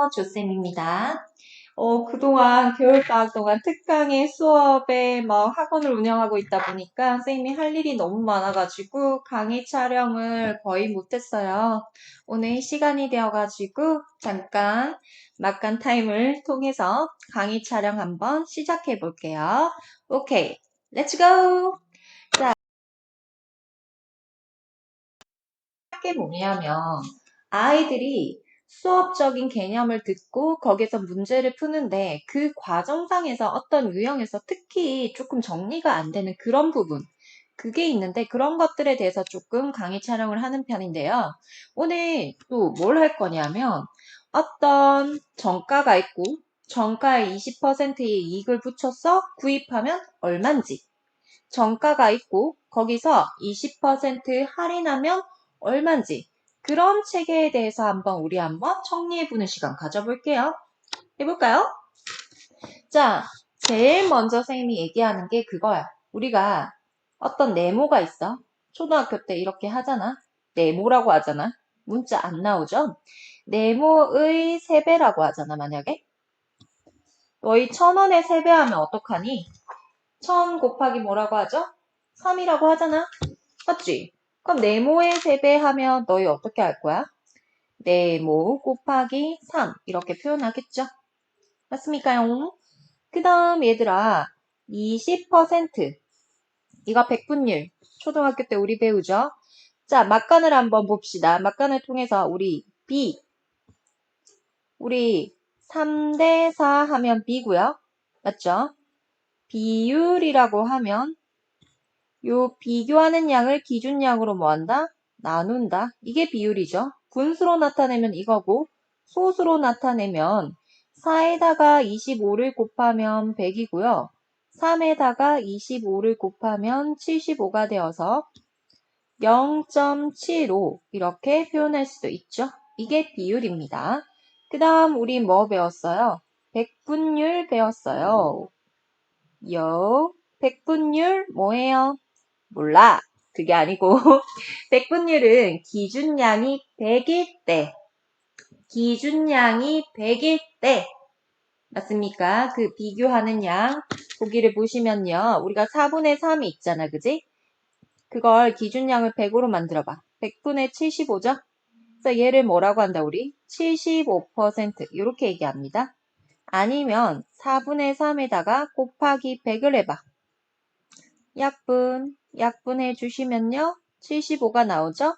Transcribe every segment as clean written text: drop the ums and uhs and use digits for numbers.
안녕하세요. 조쌤입니다. 그동안 겨울방학 동안 특강의 수업에 학원을 운영하고 있다 보니까 선생님이 할 일이 너무 많아가지고 강의 촬영을 거의 못했어요. 오늘 시간이 되어가지고 잠깐 막간 타임을 통해서 강의 촬영 한번 시작해 볼게요. 오케이, 렛츠 고! 자, 게 뭐냐면 아이들이 수업적인 개념을 듣고 거기서 문제를 푸는데 그 과정상에서 어떤 유형에서 특히 조금 정리가 안 되는 그런 부분 그게 있는데 그런 것들에 대해서 조금 강의 촬영을 하는 편인데요. 오늘 또 뭘 할 거냐면 어떤 정가가 있고 정가의 20%의 이익을 붙여서 구입하면 얼만지 정가가 있고 거기서 20% 할인하면 얼만지 그런 체계에 대해서 우리 한번 정리해보는 시간 가져볼게요. 해볼까요? 자, 제일 먼저 선생님이 얘기하는 게 그거야. 우리가 어떤 네모가 있어. 초등학교 때 이렇게 하잖아. 네모라고 하잖아. 문자 안 나오죠? 네모의 3배라고 하잖아, 만약에. 너희 1,000원에 3배 하면 어떡하니? 1,000 곱하기 뭐라고 하죠? 3이라고 하잖아. 맞지? 그럼 네모의 3배 하면 너희 어떻게 할 거야? 네모 곱하기 3 이렇게 표현하겠죠? 맞습니까요? 그 다음 얘들아 20% 이거 백분율 초등학교 때 우리 배우죠? 자 막간을 한번 봅시다. 막간을 통해서 우리 3대 4 하면 B고요. 맞죠? 비율이라고 하면 요 비교하는 양을 기준량으로 뭐한다? 나눈다. 이게 비율이죠. 분수로 나타내면 이거고 소수로 나타내면 4에다가 25를 곱하면 100이고요. 3에다가 25를 곱하면 75가 되어서 0.75 이렇게 표현할 수도 있죠. 이게 비율입니다. 그 다음 우리 뭐 배웠어요? 백분율 배웠어요. 백분율 뭐예요? 몰라. 그게 아니고 백분율은 기준량이 100일 때 기준량이 100일 때 맞습니까? 그 비교하는 양 보기를 보시면요. 우리가 4분의 3이 있잖아. 그지? 그걸 기준량을 100으로 만들어봐. 100분의 75죠? 그래서 얘를 뭐라고 한다 우리? 75% 이렇게 얘기합니다. 아니면 4분의 3에다가 곱하기 100을 해봐. 약분해 주시면요. 75가 나오죠?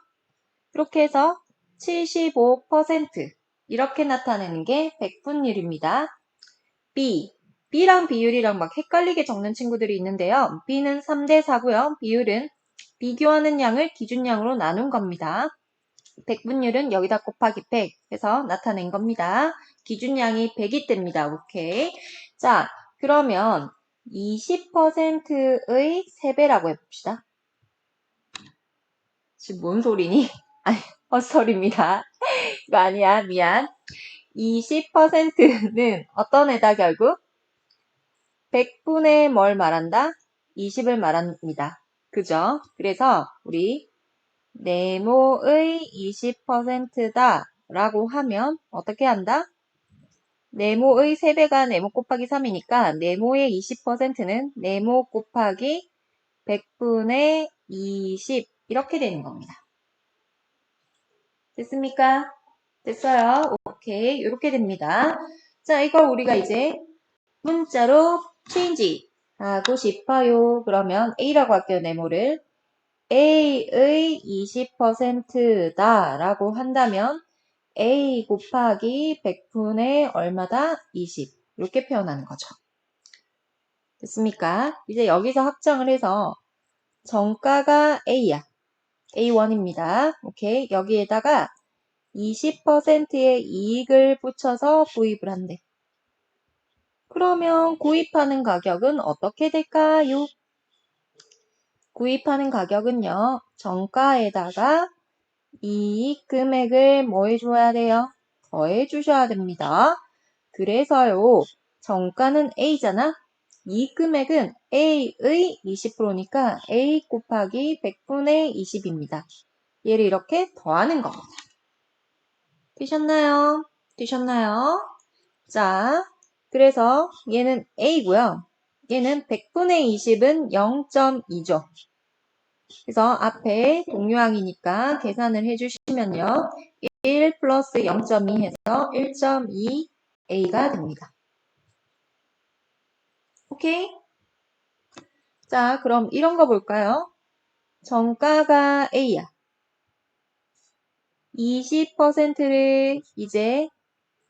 이렇게 해서 75% 이렇게 나타내는 게 백분율입니다. B랑 비율이랑 막 헷갈리게 적는 친구들이 있는데요. B는 3대 4고요. 비율은 비교하는 양을 기준량으로 나눈 겁니다. 백분율은 여기다 곱하기 100 해서 나타낸 겁니다. 기준량이 100이 됩니다. 오케이. 자, 그러면 20%의 3배라고 해봅시다. 지금 뭔 소리니? 아니, 헛소리입니다. 이거 아니야. 미안. 20%는 어떤 애다 결국? 100분의 뭘 말한다? 20을 말합니다. 그죠? 그래서 우리 네모의 20%다 라고 하면 어떻게 한다? 네모의 3배가 네모 곱하기 3이니까 네모의 20%는 네모 곱하기 100분의 20 이렇게 되는 겁니다. 됐습니까? 됐어요. 오케이. 이렇게 됩니다. 자, 이걸 우리가 이제 문자로 change 하고 싶어요. 그러면 A라고 할게요. 네모를. A의 20%다 라고 한다면 A 곱하기 100분의 얼마다? 20. 이렇게 표현하는 거죠. 됐습니까? 이제 여기서 확정을 해서 정가가 A야. A1입니다. 오케이. 여기에다가 20%의 이익을 붙여서 구입을 한대. 그러면 구입하는 가격은 어떻게 될까요? 구입하는 가격은요. 정가에다가 이익 금액을 뭐 해줘야 돼요? 더해 주셔야 됩니다. 그래서요. 정가는 A잖아. 이익 금액은 A의 20%니까 A 곱하기 100분의 20입니다. 얘를 이렇게 더하는 겁니다. 되셨나요? 되셨나요? 자, 그래서 얘는 A고요. 얘는 100분의 20은 0.2죠. 그래서 앞에 동류항이니까 계산을 해주시면요. 1 플러스 0.2 해서 1.2A가 됩니다. 오케이? 자, 그럼 이런 거 볼까요? 정가가 A야. 20%를 이제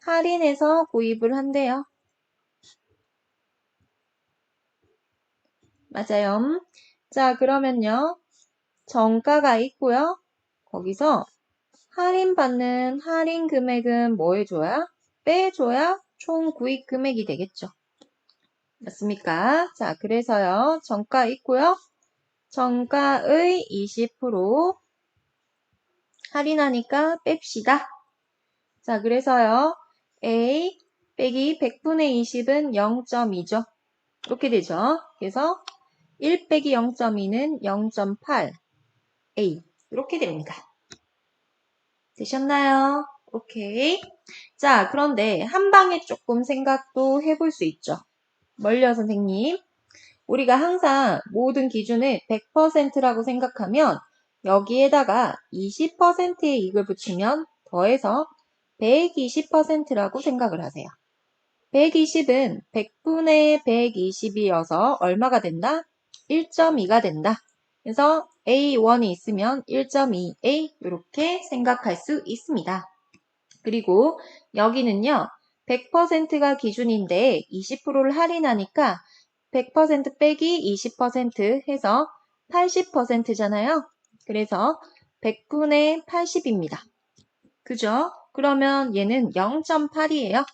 할인해서 구입을 한대요. 맞아요. 자, 그러면요. 정가가 있고요. 거기서 할인받는 할인 금액은 뭐 해줘야? 빼줘야 총 구입 금액이 되겠죠. 맞습니까? 자, 그래서요. 정가 있고요. 정가의 20% 할인하니까 뺍시다. 자, 그래서요. A 빼기 100분의 20은 0.2죠. 이렇게 되죠. 그래서 1 빼기 0.2는 0.8 A 이렇게 됩니다. 되셨나요? 오케이. 자, 그런데 한 방에 조금 생각도 해볼 수 있죠. 뭘요, 선생님? 우리가 항상 모든 기준을 100%라고 생각하면 여기에다가 20%의 이익을 붙이면 더해서 120%라고 생각을 하세요. 120은 100분의 120이어서 얼마가 된다? 1.2가 된다. 그래서 A1이 있으면 1.2A 이렇게 생각할 수 있습니다. 그리고 여기는요. 100%가 기준인데 20%를 할인하니까 100% 빼기 20% 해서 80%잖아요. 그래서 100분의 80입니다. 그죠? 그러면 얘는 0.8이에요.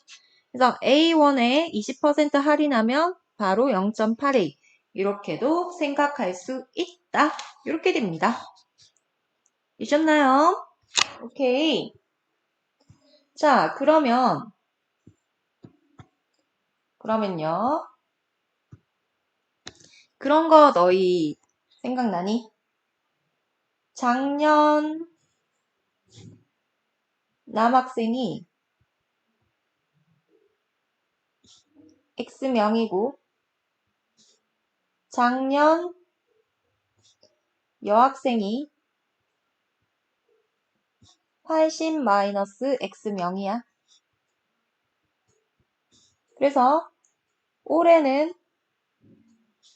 그래서 A1에 20% 할인하면 바로 0.8A 이렇게도 생각할 수 있다. 이렇게 됩니다. 이셨나요? 오케이. 자, 그러면요. 그런 거 너희 생각나니? 작년 남학생이 X명이고 작년 여학생이 80-X명이야. 그래서 올해는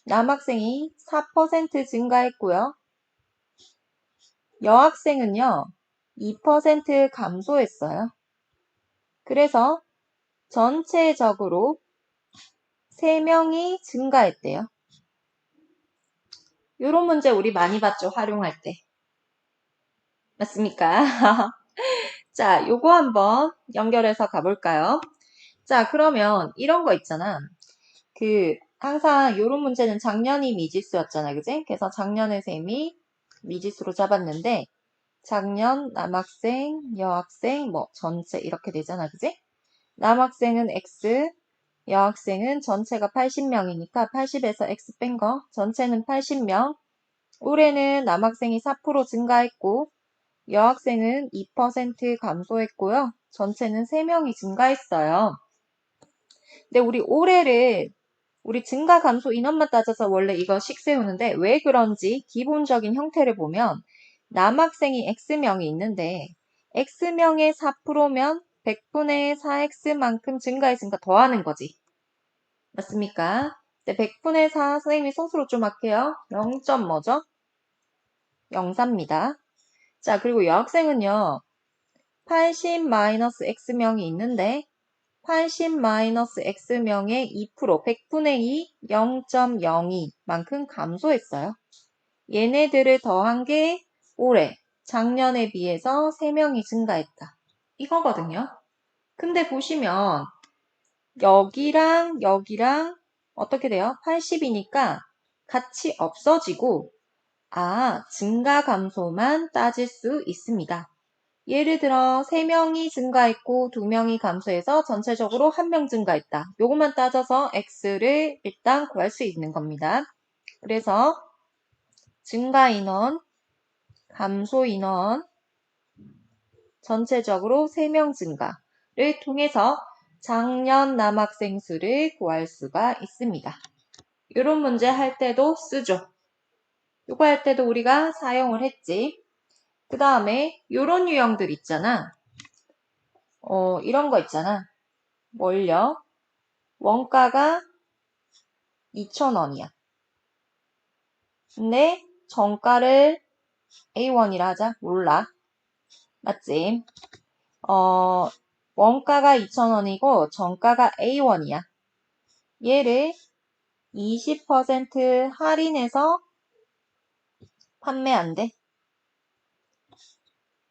남학생이 4% 증가했고요. 여학생은요, 2% 감소했어요. 그래서 전체적으로 3명이 증가했대요. 이런 문제 우리 많이 봤죠, 활용할 때. 맞습니까? 자, 요거 한번 연결해서 가볼까요? 자, 그러면 이런 거 있잖아. 항상 요런 문제는 작년이 미지수였잖아, 그지? 그래서 작년의 셈이 미지수로 잡았는데, 작년 남학생, 여학생, 뭐 전체 이렇게 되잖아, 그지? 남학생은 X, 여학생은 전체가 80명이니까 80에서 X 뺀 거, 전체는 80명. 올해는 남학생이 4% 증가했고, 여학생은 2% 감소했고요. 전체는 3명이 증가했어요. 근데 우리 증가 감소 인원만 따져서 원래 이거식 세우는데 왜 그런지 기본적인 형태를 보면 남학생이 X명이 있는데 X명의 4%면 100분의 4X만큼 증가했으니까 더하는 거지. 맞습니까? 100분의 4 선생님이 소수로 좀 할게요. 0. 뭐죠? 0.4입니다. 자, 그리고 여학생은요. 80-X명이 있는데 80-X명의 2%, 100분의 2, 0.02만큼 감소했어요. 얘네들을 더한 게 올해, 작년에 비해서 3명이 증가했다. 이거거든요. 근데 보시면 여기랑 여기랑 어떻게 돼요? 80이니까 같이 없어지고 증가 감소만 따질 수 있습니다. 예를 들어 3명이 증가했고 2명이 감소해서 전체적으로 1명 증가했다. 요것만 따져서 X를 일단 구할 수 있는 겁니다. 그래서 증가 인원, 감소 인원, 전체적으로 3명 증가. 통해서 작년 남학생 수를 구할 수가 있습니다. 이런 문제 할 때도 쓰죠. 이거 할 때도 우리가 사용을 했지. 그 다음에 이런 유형들 있잖아. 이런 거 있잖아. 뭘요? 원가가 2,000원이야. 근데 정가를 A1이라 하자. 몰라. 맞지? 원가가 2,000원이고 정가가 A1이야. 얘를 20% 할인해서 판매한대.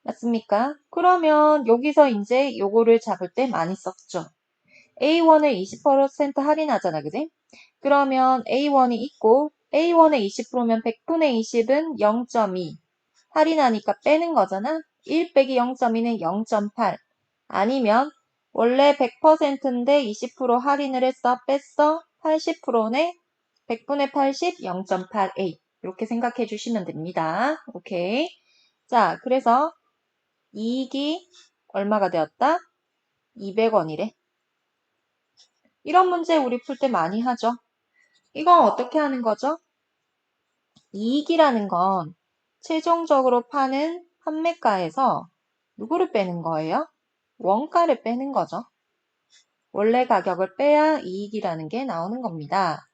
맞습니까? 그러면 여기서 이제 요거를 잡을 때 많이 썼죠. A1을 20% 할인하잖아, 그지? 그러면 A1이 있고 A1의 20%면 100분의 20은 0.2 할인하니까 빼는 거잖아. 1 빼기 0.2는 0.8 아니면 원래 100%인데 20% 할인을 했어, 뺐어, 80%네, 100분의 80, 0.8A 이렇게 생각해 주시면 됩니다. 오케이. 자, 그래서 이익이 얼마가 되었다? 200원이래. 이런 문제 우리 풀 때 많이 하죠. 이건 어떻게 하는 거죠? 이익이라는 건 최종적으로 파는 판매가에서 누구를 빼는 거예요? 원가를 빼는 거죠. 원래 가격을 빼야 이익이라는 게 나오는 겁니다.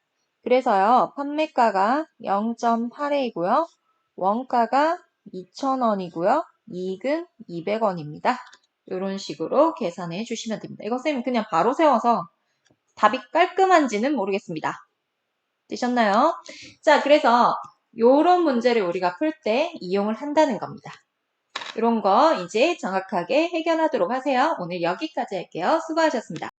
그래서요, 판매가가 0.8A이고요. 원가가 2,000원이고요. 이익은 200원입니다. 이런 식으로 계산해 주시면 됩니다. 이거 쌤 그냥 바로 세워서 답이 깔끔한지는 모르겠습니다. 되셨나요? 자, 그래서 요런 문제를 우리가 풀 때 이용을 한다는 겁니다. 이런 거 이제 정확하게 해결하도록 하세요. 오늘 여기까지 할게요. 수고하셨습니다.